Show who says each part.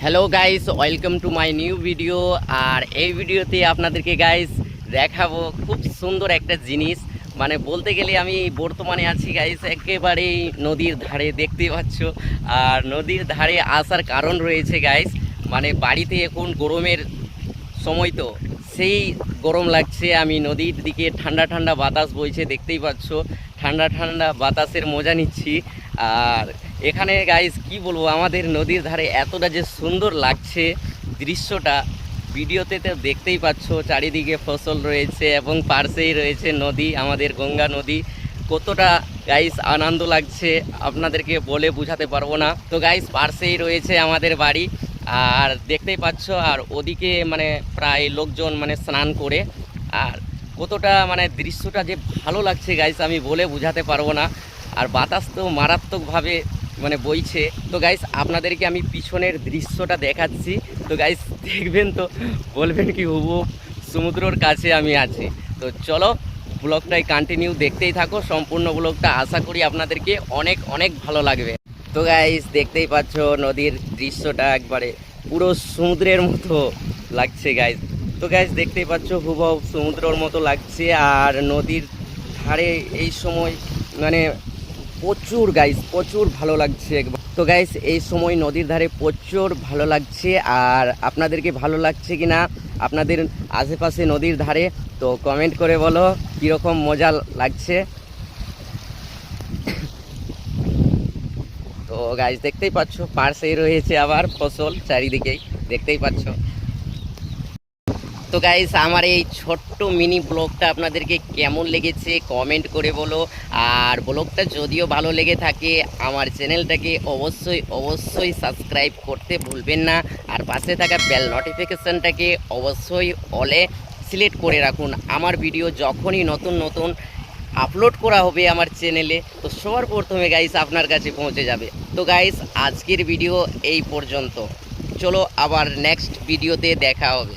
Speaker 1: Hello guys, welcome to my new video. আর এই ভিডিওতে আপনাদেরকে গাইস দেখাবো খুব সুন্দর একটা জিনিস। মানে বলতে গেলে আমি বর্তমানে আছি গাইস একেবারেই নদীর ধারে, দেখতেই পাচ্ছ। আর নদীর ধারে আসার কারণ রয়েছে গাইস, মানে বাড়িতে এখন গরমের সময় তো সেই গরম লাগছে। আমি নদীর দিকে ঠান্ডা ঠান্ডা বাতাস বইছে, দেখতেই পাচ্ছ। ঠান্ডা ঠান্ডা বাতাসের মজা নিচ্ছি। আর এখানে গাইস কি বলবো, আমাদের নদীর ধারে এতটা যে সুন্দর লাগছে দৃশ্যটা, ভিডিওতে তো দেখতেই পাচ্ছ। চারিদিকে ফসল রয়েছে এবং পাশেই রয়েছে নদী, আমাদের গঙ্গা নদী। কতটা গাইস আনন্দ লাগছে আপনাদেরকে বলে বোঝাতে পারবো না। তো গাইস পাশেই রয়েছে আমাদের বাড়ি, আর দেখতেই পাচ্ছ। আর ওদিকে মানে প্রায় লোকজন মানে স্নান করে। আর কতটা মানে দৃশ্যটা যে ভালো লাগছে গাইস, আমি বলে বোঝাতে পারবো না। আর বাতাস তো মারাত্মকভাবে মানে বইছে। তো গাইস আপনাদেরকে আমি পিছনের দৃশ্যটা দেখাচ্ছি। তো গাইস দেখবেন তো বলবেন কি হুবহু সমুদ্রর কাছে আমি আছি। তো চলো ব্লগটাই কন্টিনিউ দেখতেই থাকো, সম্পূর্ণ ব্লগটা। আশা করি আপনাদেরকে অনেক অনেক ভালো লাগবে। তো গাইস দেখতেই পাচ্ছ নদীর দৃশ্যটা একবারে পুরো সমুদ্রের মতো লাগছে গাইস। তো গাইস দেখতেই পাচ্ছ হুবহু সমুদ্রের মতো লাগছে। আর নদীর ধারে এই সময় মানে প্রচুর গাইস, প্রচুর ভালো লাগছে একবার। তো গাইস এই সময় নদীর ধারে প্রচুর ভালো লাগছে। আর আপনাদেরকে ভালো লাগছে কি না আপনাদের আশেপাশে নদীর ধারে, তো কমেন্ট করে বলো কীরকম মজা লাগছে। তো গাইস দেখতেই পাচ্ছ পাশেই রয়েছে আবার ফসল চারিদিকেই, দেখতেই পাচ্ছ। তো গাইস আমার এই ছোট্ট মিনি ব্লগটা আপনাদেরকে কেমন লেগেছে কমেন্ট করে বলো। আর ব্লগটা যদিও ভালো লেগে থাকে আমার চ্যানেলটাকে অবশ্যই অবশ্যই সাবস্ক্রাইব করতে ভুলবেন না। আর পাশে থাকা বেল নোটিফিকেশানটাকে অবশ্যই অলে সিলেক্ট করে রাখুন। আমার ভিডিও যখনই নতুন নতুন আপলোড করা হবে আমার চ্যানেলে, তো সবার প্রথমে গাইস আপনার কাছে পৌঁছে যাবে। তো গাইস আজকের ভিডিও এই পর্যন্ত, চলো আবার নেক্সট ভিডিওতে দেখা হবে।